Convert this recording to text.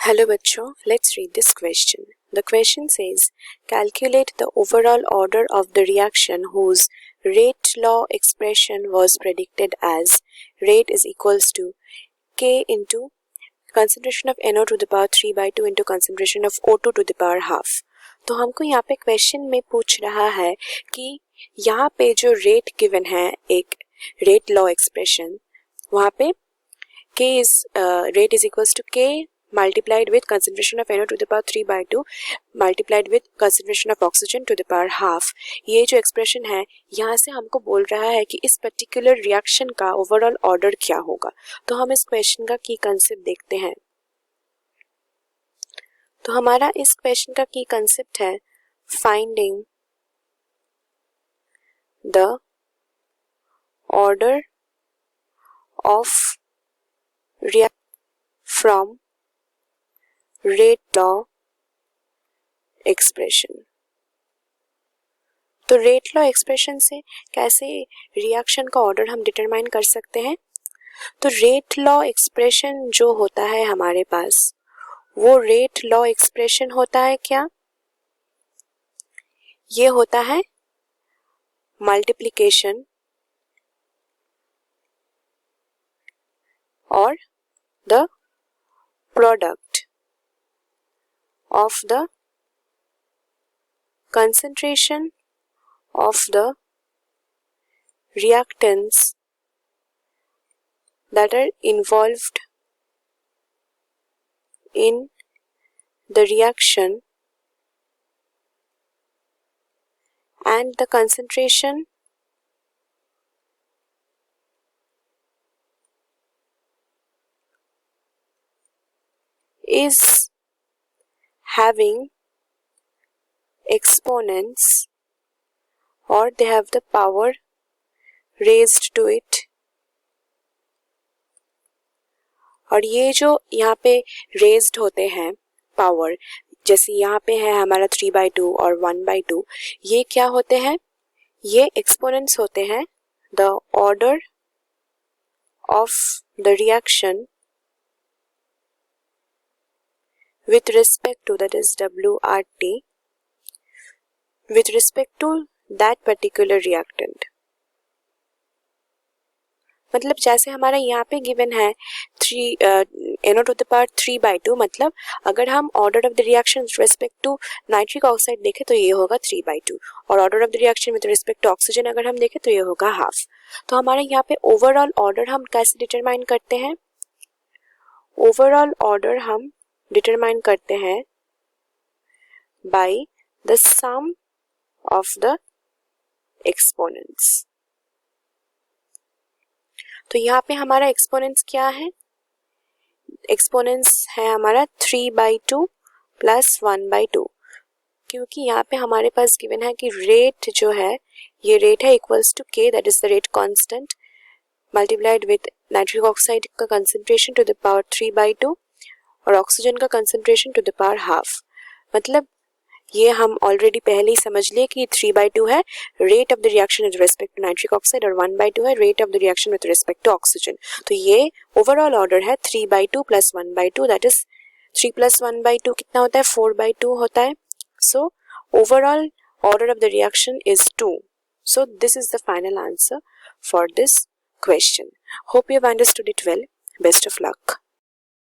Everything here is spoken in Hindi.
Hello बच्चों, let's read this question. The question says, calculate the overall order of the reaction whose rate law expression was predicted as rate is equals to K into concentration of NO to the power 3 by 2 into concentration of O2 to the power half. तो हमको यहाँ पे क्वेश्चन में पूछ रहा है कि यहाँ पे जो रेट गिवन है एक रेट लॉ एक्सप्रेशन, वहाँ पे K is rate is equals to K multiplied with concentration of NO to the power 3 by 2 multiplied with concentration of oxygen to the power half. ये जो एक्सप्रेशन है यहाँ से हमको बोल रहा है कि इस पर्टिकुलर रिएक्शन का ओवरऑल ऑर्डर क्या होगा. तो हम इस क्वेश्चन का की कंसेप्ट देखते हैं. तो हमारा इस क्वेश्चन का की कंसेप्ट है finding the order of reaction from rate law expression. तो रेट लॉ एक्सप्रेशन से कैसे रिएक्शन का ऑर्डर हम डिटरमाइन कर सकते हैं. तो रेट लॉ एक्सप्रेशन जो होता है हमारे पास, वो रेट लॉ एक्सप्रेशन होता है क्या, ये होता है मल्टीप्लिकेशन और the product of the concentration of the reactants that are involved in the reaction and the concentration is having exponents or they have the power raised to it. और ये जो यहाँ पे raised होते हैं पावर, जैसे यहाँ पे है हमारा 3/2 और 1/2, ये क्या होते हैं, ये एक्सपोनेंट्स होते हैं the order of the reaction with respect to, that is WRT, with respect to that particular reactant. मतलब जैसे हमारा यहाँ पे गिवन है 3 NO to the power 3/2, मतलब अगर हम order of the reaction with respect to nitric oxide देखें तो ये होगा 3/2 और order of the reaction with respect to oxygen अगर हम देखें तो ये होगा हाफ. तो हमारे यहाँ पे ओवरऑल ऑर्डर हम कैसे डिटरमाइन करते हैं. ओवरऑल ऑर्डर हम डिटरमाइन करते हैं by the sum of the exponents. तो यहाँ पे हमारा एक्सपोनेंट्स क्या है, एक्सपोनेंट्स है हमारा 3/2 प्लस 1/2, क्योंकि यहाँ पे हमारे पास गिवन है कि रेट जो है, ये रेट है equals to K, that is the rate constant, multiplied with nitric oxide का कंसंट्रेशन टू द पावर 3/2 और ऑक्सीजन का concentration to the power half. मतलब ये हम ऑलरेडी पहले ही समझ लिए कि 3/2 है rate of the reaction with respect to nitric oxide और 1/2 है rate of the reaction with respect to oxygen. तो ये ओवरऑल ऑर्डर है 3/2 प्लस 1/2, दैट इज 3 प्लस 1/2 कितना होता है, 4/2 होता है. So overall order of the reaction is 2. So this is the final answer for this question. Hope you have understood it well. Best of luck.